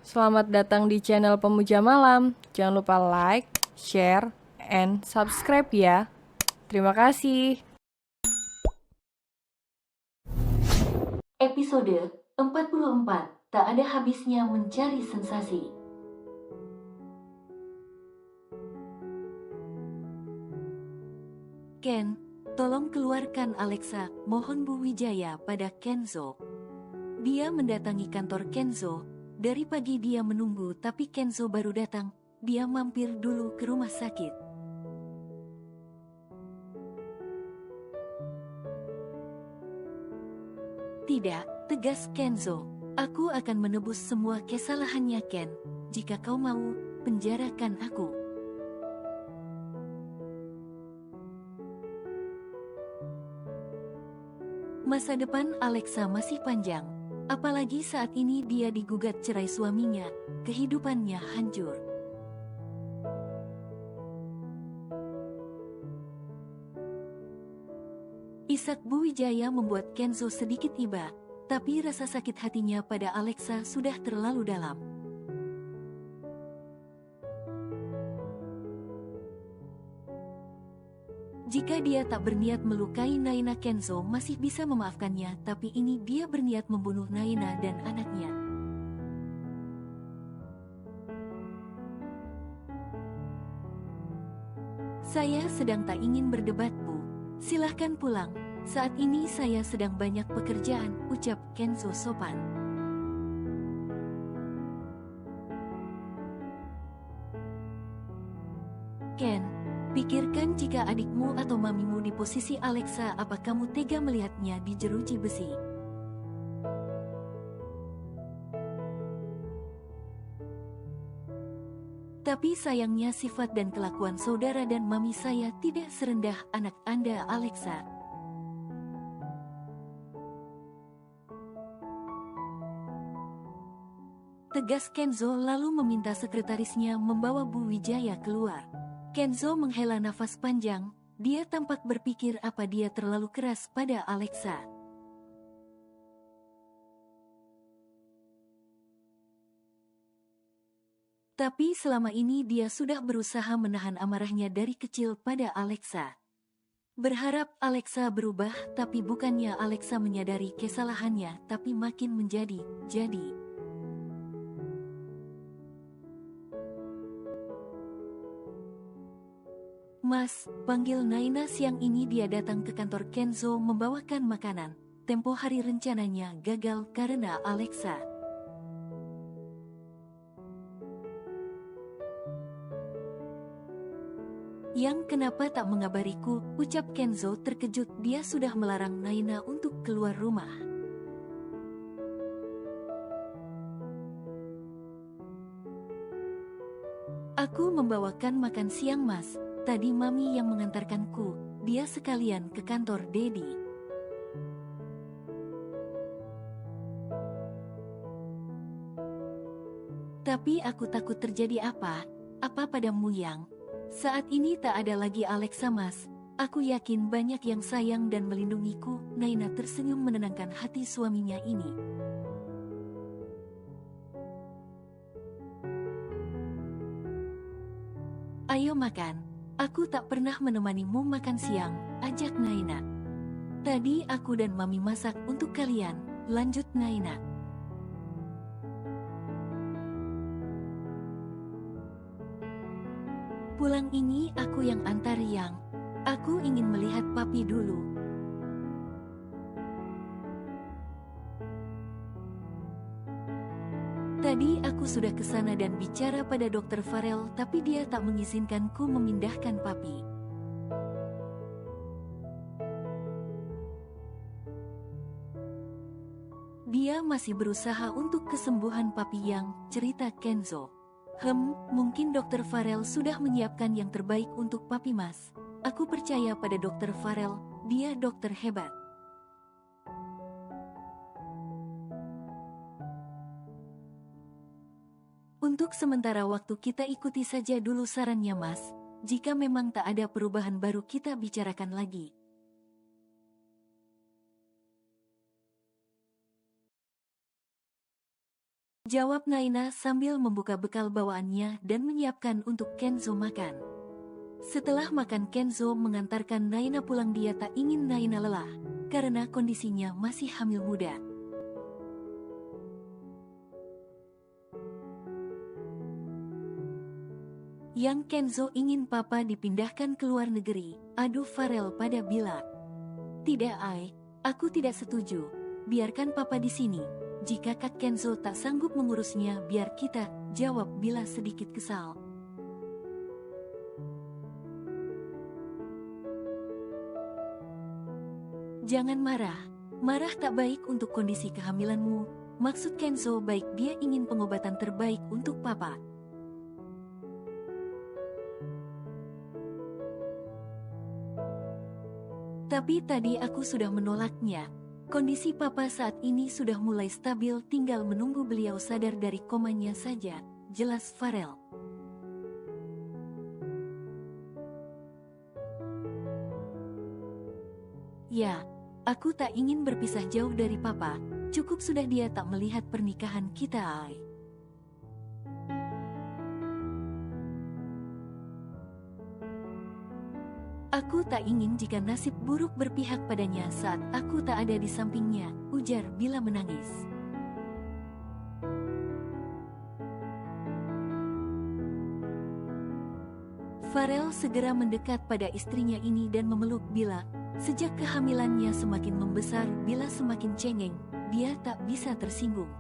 Selamat datang di channel Pemuja Malam. Jangan lupa like, share, and subscribe ya. Terima kasih. Episode 44. Tak ada habisnya mencari sensasi. Ken, tolong keluarkan Alexa, mohon Bu Wijaya pada Kenzo. Dia mendatangi kantor Kenzo. Dari pagi dia menunggu tapi Kenzo baru datang. Dia mampir dulu ke rumah sakit. Tidak, tegas Kenzo. Aku akan menebus semua kesalahannya Ken. Jika kau mau, penjarakan aku. Masa depan Alexa masih panjang. Apalagi saat ini dia digugat cerai suaminya. Kehidupannya hancur. Isak Buwijaya membuat Kenzo sedikit iba, tapi rasa sakit hatinya pada Alexa sudah terlalu dalam. Jika dia tak berniat melukai Naina, Kenzo masih bisa memaafkannya, tapi ini dia berniat membunuh Naina dan anaknya. Saya sedang tak ingin berdebat, Bu. Silahkan pulang. Saat ini saya sedang banyak pekerjaan, ucap Kenzo sopan. Ken, pikirkan jika adikmu atau mamimu di posisi Alexa, apa kamu tega melihatnya di jeruji besi? Tapi sayangnya sifat dan kelakuan saudara dan mami saya tidak serendah anak Anda, Alexa. Tegas Kenzo lalu meminta sekretarisnya membawa Bu Wijaya keluar. Kenzo menghela nafas panjang, dia tampak berpikir apa dia terlalu keras pada Alexa. Tapi selama ini dia sudah berusaha menahan amarahnya dari kecil pada Alexa. Berharap Alexa berubah, tapi bukannya Alexa menyadari kesalahannya, tapi makin menjadi. Mas, panggil Naina. Siang ini dia datang ke kantor Kenzo membawakan makanan. Tempo hari rencananya gagal karena Alexa. Yang kenapa tak mengabariku, ucap Kenzo terkejut. Dia sudah melarang Naina untuk keluar rumah. Aku membawakan makan siang, Mas. Tadi Mami yang mengantarkanku. Dia sekalian ke kantor Dedi. Tapi aku takut terjadi apa padamu yang saat ini tak ada lagi Alexa, Mas. Aku yakin banyak yang sayang dan melindungiku. Naina tersenyum menenangkan hati suaminya ini. Ayo makan. Aku tak pernah menemanimu makan siang, ajak Naina. Tadi aku dan Mami masak untuk kalian, lanjut Naina. Pulang ini aku yang antar yang. Aku ingin melihat papi dulu. Tadi aku sudah ke sana dan bicara pada Dokter Farel, tapi dia tak mengizinkanku memindahkan papi. Dia masih berusaha untuk kesembuhan papi yang, cerita Kenzo. Mungkin Dokter Farel sudah menyiapkan yang terbaik untuk papi, Mas. Aku percaya pada Dokter Farel, dia dokter hebat. Untuk sementara waktu kita ikuti saja dulu sarannya, Mas. Jika memang tak ada perubahan baru kita bicarakan lagi. Jawab Naina sambil membuka bekal bawaannya dan menyiapkan untuk Kenzo makan. Setelah makan, Kenzo mengantarkan Naina pulang. Dia tak ingin Naina lelah karena kondisinya masih hamil muda. Yang Kenzo ingin papa dipindahkan ke luar negeri, adu Farel pada Bila. Tidak, Ai, aku tidak setuju. Biarkan papa di sini. Jika Kak Kenzo tak sanggup mengurusnya, biar kita, jawab Bila sedikit kesal. Jangan marah. Marah tak baik untuk kondisi kehamilanmu. Maksud Kenzo baik, dia ingin pengobatan terbaik untuk papa. Tapi tadi aku sudah menolaknya. Kondisi papa saat ini sudah mulai stabil, tinggal menunggu beliau sadar dari komanya saja, jelas Farel. Ya, aku tak ingin berpisah jauh dari papa. Cukup sudah dia tak melihat pernikahan kita, Ai. Aku tak ingin jika nasib buruk berpihak padanya saat aku tak ada di sampingnya, ujar Bila menangis. Farel segera mendekat pada istrinya ini dan memeluk Bila. Sejak kehamilannya semakin membesar, Bila semakin cengeng, dia tak bisa tersinggung.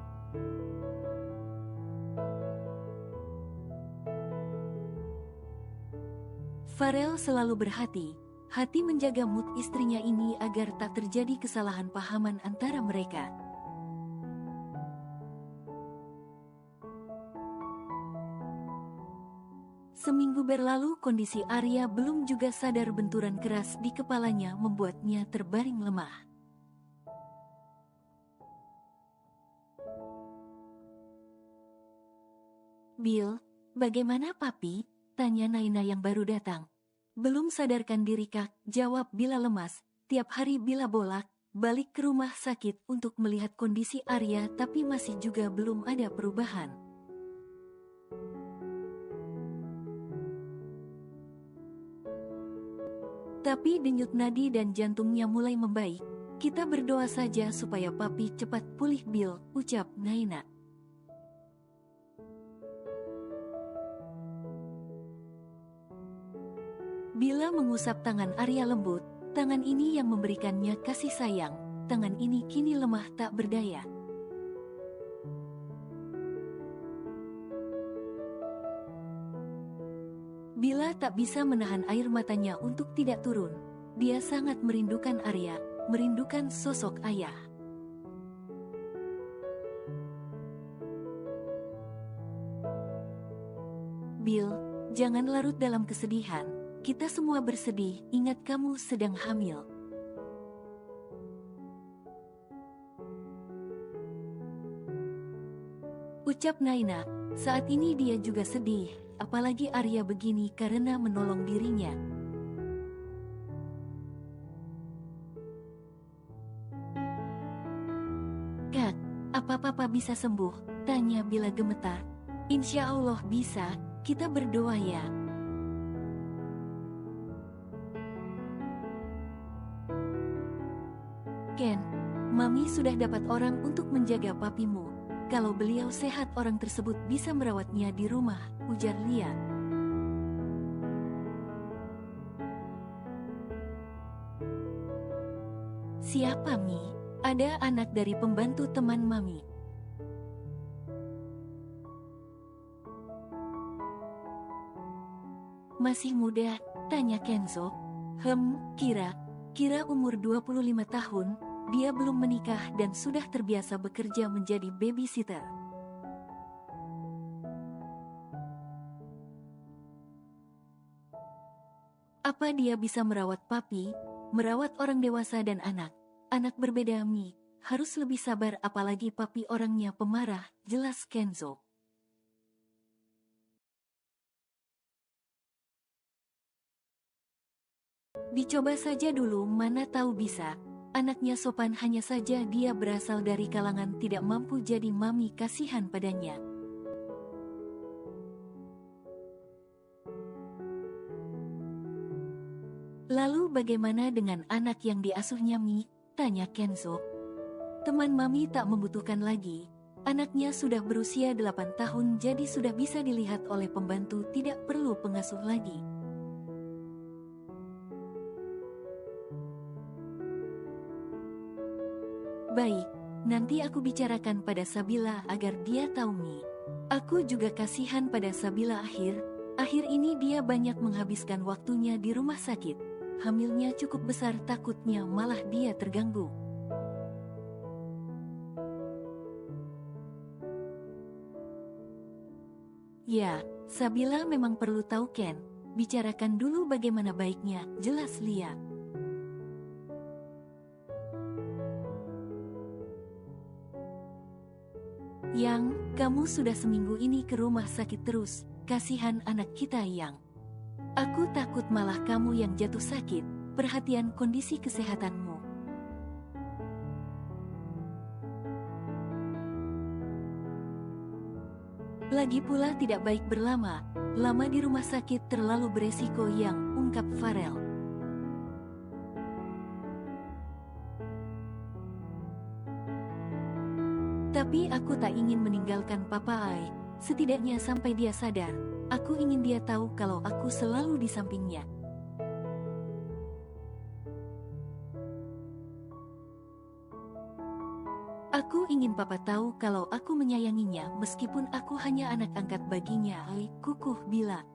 Farel selalu berhati-hati menjaga mood istrinya ini agar tak terjadi kesalahan pahaman antara mereka. Seminggu berlalu, kondisi Arya belum juga sadar. Benturan keras di kepalanya membuatnya terbaring lemah. Bill, bagaimana papi? Tanya Naina yang baru datang. Belum sadarkan diri, Kak, jawab Bila lemas. Tiap hari Bila bolak-balik ke rumah sakit untuk melihat kondisi Arya, tapi masih juga belum ada perubahan. Tapi denyut nadi dan jantungnya mulai membaik. Kita berdoa saja supaya papi cepat pulih, Bill, ucap Naina. Bila mengusap tangan Arya lembut, tangan ini yang memberikannya kasih sayang, tangan ini kini lemah tak berdaya. Bila tak bisa menahan air matanya untuk tidak turun. Dia sangat merindukan Arya, merindukan sosok ayah. Bill, jangan larut dalam kesedihan. Kita semua bersedih, ingat kamu sedang hamil. Ucap Naina, saat ini dia juga sedih, apalagi Arya begini karena menolong dirinya. Kak, apa papa bisa sembuh? Tanya Bila gemetar. Insya Allah bisa, kita berdoa ya. Ken, Mami sudah dapat orang untuk menjaga papimu. Kalau beliau sehat, orang tersebut bisa merawatnya di rumah, ujar Lia. Siapa, Mi? Ada anak dari pembantu teman Mami. Masih muda? Tanya Kenzo. Kira umur 25 tahun. Dia belum menikah dan sudah terbiasa bekerja menjadi babysitter. Apa dia bisa merawat papi, merawat orang dewasa dan anak? Anak berbeda, Mi. Harus lebih sabar, apalagi papi orangnya pemarah, jelas Kenzo. Dicoba saja dulu, mana tahu bisa. Anaknya sopan, hanya saja dia berasal dari kalangan tidak mampu, jadi Mami kasihan padanya. Lalu bagaimana dengan anak yang diasuhnya Mi? Tanya Kenzo. Teman Mami tak membutuhkan lagi. Anaknya sudah berusia 8 tahun, jadi sudah bisa dilihat oleh pembantu, tidak perlu pengasuh lagi. Baik, nanti aku bicarakan pada Sabila agar dia tahu Mi. Aku juga kasihan pada Sabila. Akhir ini dia banyak menghabiskan waktunya di rumah sakit. Hamilnya cukup besar, takutnya malah dia terganggu. Ya, Sabila memang perlu tahu Ken. Bicarakan dulu bagaimana baiknya, jelas Lia. Yang, kamu sudah seminggu ini ke rumah sakit terus, kasihan anak kita Yang. Aku takut malah kamu yang jatuh sakit, perhatian kondisi kesehatanmu. Lagi pula tidak baik lama di rumah sakit, terlalu beresiko Yang, ungkap Farel. Tapi aku tak ingin meninggalkan Papa Ai, setidaknya sampai dia sadar. Aku ingin dia tahu kalau aku selalu di sampingnya. Aku ingin Papa tahu kalau aku menyayanginya meskipun aku hanya anak angkat baginya, Ai, kukuh Bila.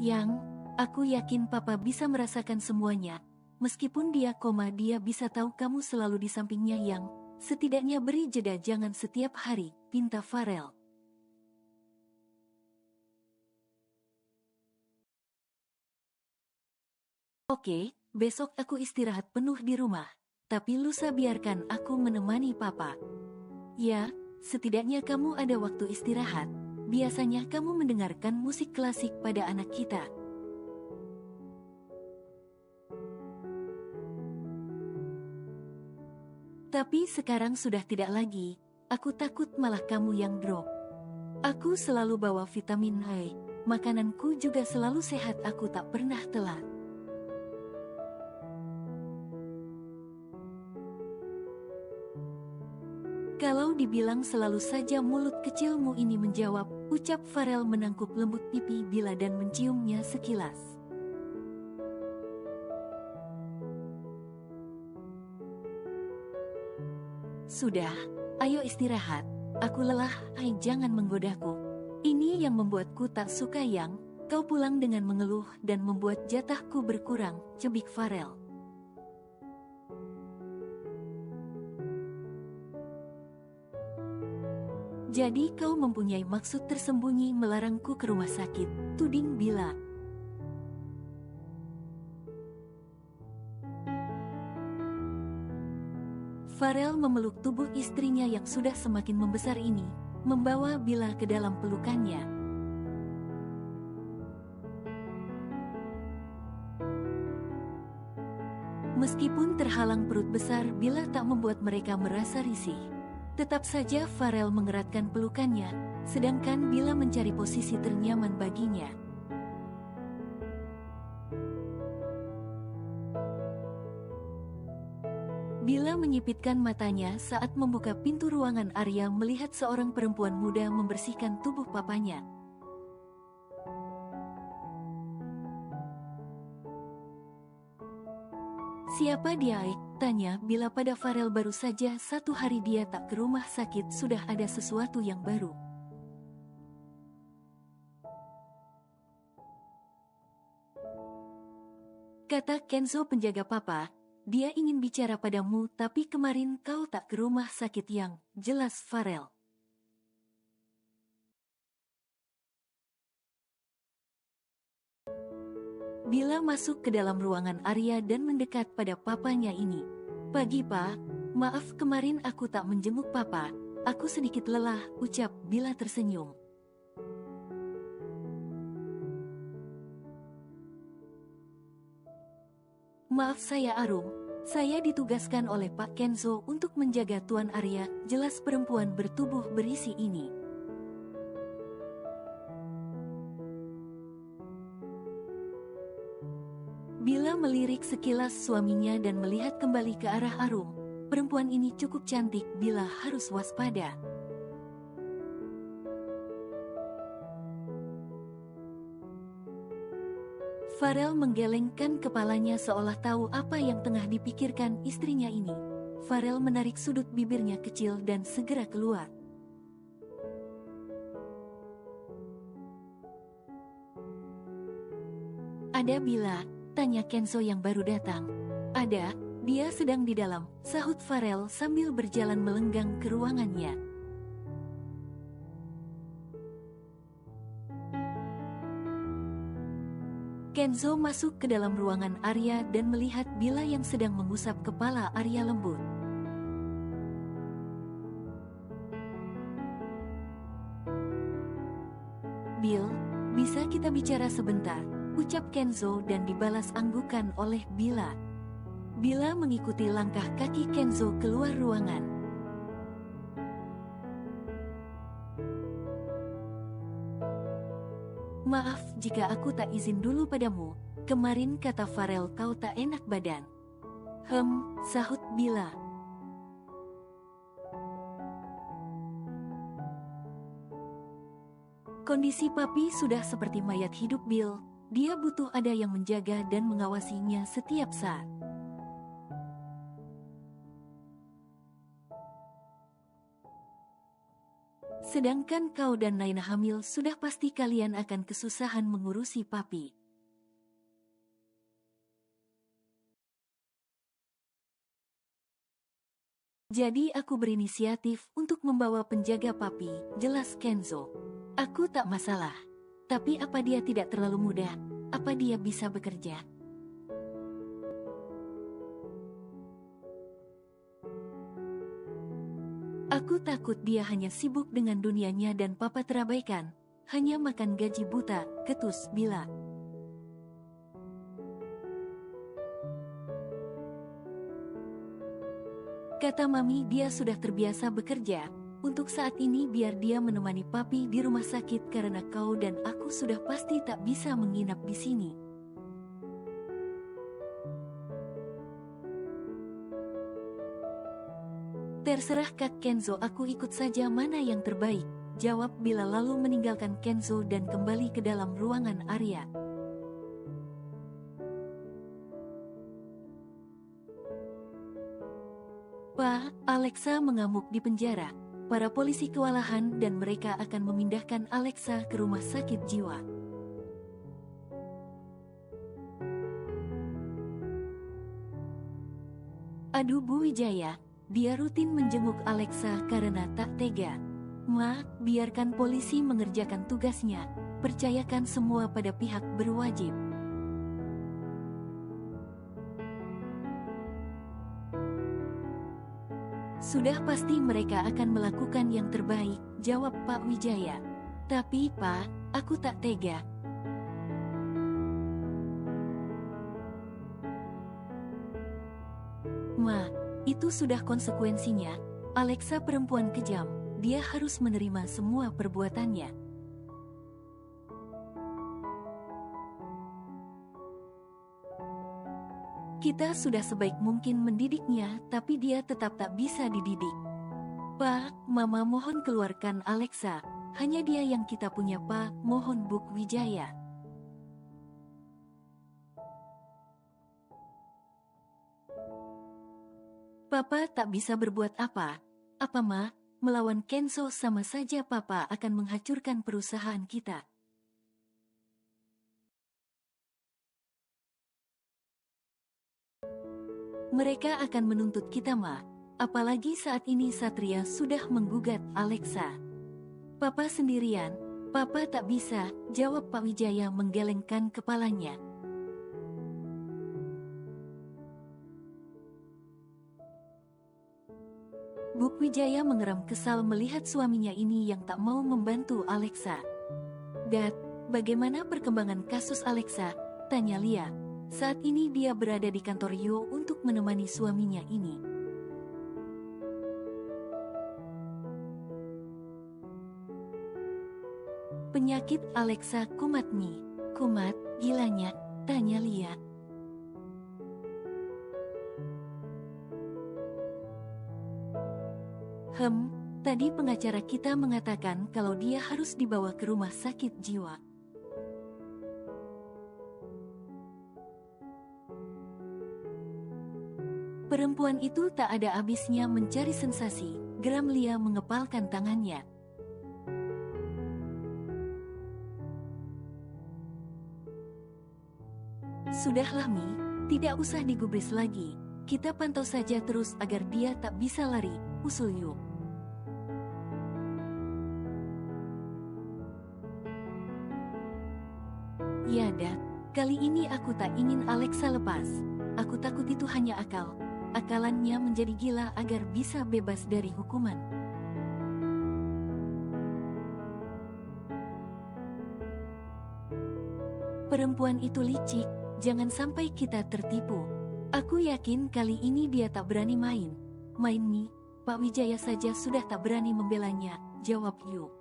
Yang, aku yakin Papa bisa merasakan semuanya. Meskipun dia koma, dia bisa tahu kamu selalu di sampingnya Yang. Setidaknya beri jeda, jangan setiap hari, pinta Farel. Oke, besok aku istirahat penuh di rumah. Tapi lusa biarkan aku menemani Papa. Ya, setidaknya kamu ada waktu istirahat. Biasanya kamu mendengarkan musik klasik pada anak kita. Tapi sekarang sudah tidak lagi. Aku takut malah kamu yang drop. Aku selalu bawa vitamin A. Makananku juga selalu sehat, aku tak pernah telat. Kalau dibilang selalu saja mulut kecilmu ini menjawab, ucap Farel menangkup lembut pipi Bila dan menciumnya sekilas. Sudah, ayo istirahat. Aku lelah, jangan menggodaku. Ini yang membuatku tak suka Yang, kau pulang dengan mengeluh dan membuat jatahku berkurang, cebik Farel. Jadi kau mempunyai maksud tersembunyi melarangku ke rumah sakit, tuding Bila. Farel memeluk tubuh istrinya yang sudah semakin membesar ini, membawa Bila ke dalam pelukannya. Meskipun terhalang perut besar, Bila tak membuat mereka merasa risih. Tetap saja Farel mengeratkan pelukannya, sedangkan Bila mencari posisi ternyaman baginya. Bila menyipitkan matanya saat membuka pintu ruangan Arya, melihat seorang perempuan muda membersihkan tubuh papanya. Siapa dia? Tanya Bila pada Farel. Baru saja 1 hari dia tak ke rumah sakit, sudah ada sesuatu yang baru. Kata Kenzo, penjaga Papa. Dia ingin bicara padamu, tapi kemarin kau tak ke rumah sakit Yang, jelas Farel. Bila masuk ke dalam ruangan Arya dan mendekat pada papanya ini. Pagi Pak, maaf kemarin aku tak menjenguk Papa, aku sedikit lelah, ucap Bila tersenyum. Maaf saya Arum, saya ditugaskan oleh Pak Kenzo untuk menjaga Tuan Arya, jelas perempuan bertubuh berisi ini. Bila melirik sekilas suaminya dan melihat kembali ke arah Arum, perempuan ini cukup cantik, Bila harus waspada. Farel menggelengkan kepalanya seolah tahu apa yang tengah dipikirkan istrinya ini. Farel menarik sudut bibirnya kecil dan segera keluar. Ada Bila? Tanya Kenzo yang baru datang. Ada, dia sedang di dalam, sahut Farel sambil berjalan melenggang ke ruangannya. Kenzo masuk ke dalam ruangan Arya dan melihat Bila yang sedang mengusap kepala Arya lembut. Bill, bisa kita bicara sebentar? Ucap Kenzo dan dibalas anggukan oleh Bila. Bila mengikuti langkah kaki Kenzo keluar ruangan. Maaf jika aku tak izin dulu padamu, kemarin kata Farel kau tak enak badan. Sahut Bila. Kondisi papi sudah seperti mayat hidup Bill. Dia butuh ada yang menjaga dan mengawasinya setiap saat. Sedangkan kau dan Naina hamil, sudah pasti kalian akan kesusahan mengurusi papi. Jadi aku berinisiatif untuk membawa penjaga papi, jelas Kenzo. Aku tak masalah. Tapi apa dia tidak terlalu muda? Apa dia bisa bekerja? Aku takut dia hanya sibuk dengan dunianya dan papa terabaikan. Hanya makan gaji buta, ketus Bila. Kata mami dia sudah terbiasa bekerja. Untuk saat ini biar dia menemani papi di rumah sakit karena kau dan aku sudah pasti tak bisa menginap di sini. Terserah Kak Kenzo, aku ikut saja mana yang terbaik, jawab Bila lalu meninggalkan Kenzo dan kembali ke dalam ruangan Arya. Pak, Alexa mengamuk di penjara. Para polisi kewalahan dan mereka akan memindahkan Alexa ke rumah sakit jiwa. Aduh Bu Wijaya, dia rutin menjenguk Alexa karena tak tega. Ma, biarkan polisi mengerjakan tugasnya, percayakan semua pada pihak berwajib. Sudah pasti mereka akan melakukan yang terbaik, jawab Pak Wijaya. Tapi Pak, aku tak tega. Ma, itu sudah konsekuensinya. Alexa perempuan kejam, dia harus menerima semua perbuatannya. Kita sudah sebaik mungkin mendidiknya, tapi dia tetap tak bisa dididik. Pak, Mama mohon keluarkan Alexa. Hanya dia yang kita punya Pak, mohon Buk Wijaya. Papa tak bisa berbuat apa. Apa Ma? Melawan Kenzo sama saja Papa akan menghancurkan perusahaan kita. Mereka akan menuntut kita Ma. Apalagi saat ini Satria sudah menggugat Alexa. Papa sendirian. Papa tak bisa, jawab Pak Wijaya menggelengkan kepalanya. Buk Wijaya mengeram kesal melihat suaminya ini yang tak mau membantu Alexa. Dad, bagaimana perkembangan kasus Alexa? Tanya Lia. Saat ini dia berada di kantor Yo untuk menemani suaminya ini. Penyakit Alexa kumat nih. Kumat, gilanya, tanya Lia. Tadi pengacara kita mengatakan kalau dia harus dibawa ke rumah sakit jiwa. Perempuan itu tak ada habisnya mencari sensasi, geram Lia mengepalkan tangannya. Sudahlah Mi, tidak usah digubris lagi, kita pantau saja terus agar dia tak bisa lari, usul Yu. Ya Dad, kali ini aku tak ingin Alexa lepas, aku takut itu hanya akalannya menjadi gila agar bisa bebas dari hukuman. Perempuan itu licik, jangan sampai kita tertipu. Aku yakin kali ini dia tak berani main Mi, Pak Wijaya saja sudah tak berani membelanya, jawab Yu.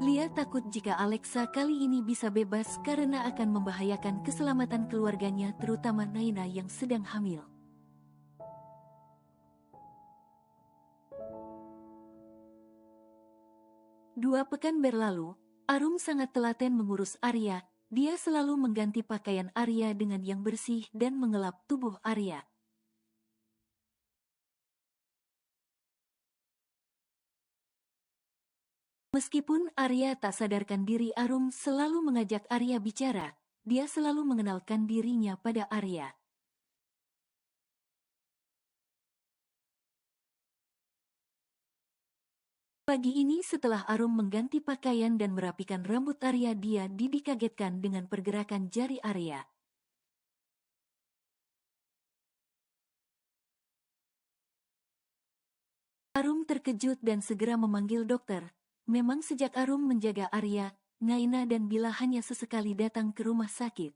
Lia takut jika Alexa kali ini bisa bebas karena akan membahayakan keselamatan keluarganya terutama Naina yang sedang hamil. Dua pekan berlalu, Arum sangat telaten mengurus Arya, dia selalu mengganti pakaian Arya dengan yang bersih dan mengelap tubuh Arya. Meskipun Arya tak sadarkan diri, Arum selalu mengajak Arya bicara. Dia selalu mengenalkan dirinya pada Arya. Pagi ini setelah Arum mengganti pakaian dan merapikan rambut Arya, dia dikagetkan dengan pergerakan jari Arya. Arum terkejut dan segera memanggil dokter. Memang sejak Arum menjaga Arya, Naina dan Bila hanya sesekali datang ke rumah sakit.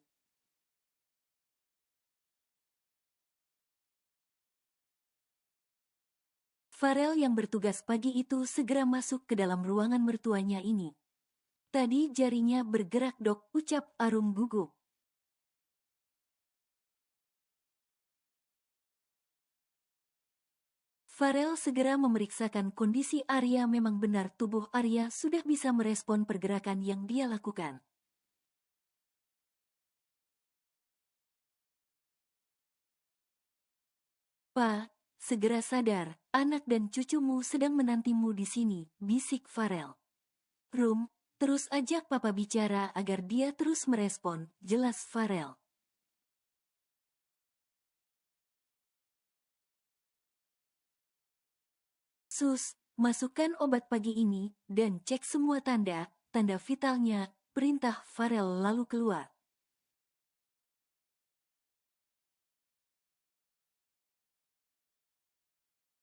Farel yang bertugas pagi itu segera masuk ke dalam ruangan mertuanya ini. Tadi jarinya bergerak dok, ucap Arum gugup. Farel segera memeriksakan kondisi Arya, memang benar tubuh Arya sudah bisa merespon pergerakan yang dia lakukan. Pak, segera sadar, anak dan cucumu sedang menantimu di sini, bisik Farel. Rum, terus ajak papa bicara agar dia terus merespon, jelas Farel. Sus, masukkan obat pagi ini, dan cek semua tanda vitalnya, perintah Farel lalu keluar.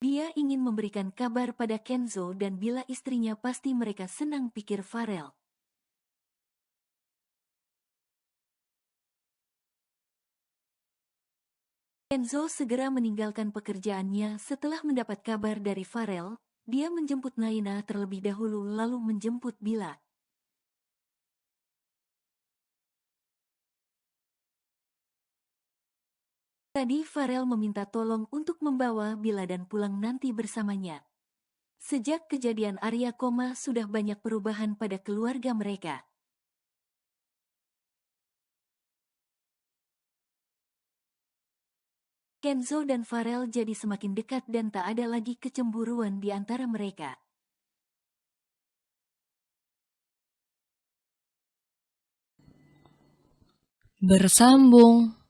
Dia ingin memberikan kabar pada Kenzo dan Bila istrinya, pasti mereka senang, pikir Farel. Kenzo segera meninggalkan pekerjaannya setelah mendapat kabar dari Farel. Dia menjemput Naina terlebih dahulu lalu menjemput Bila. Tadi Farel meminta tolong untuk membawa Bila dan pulang nanti bersamanya. Sejak kejadian Arya koma, sudah banyak perubahan pada keluarga mereka. Kenzo dan Farel jadi semakin dekat dan tak ada lagi kecemburuan di antara mereka. Bersambung.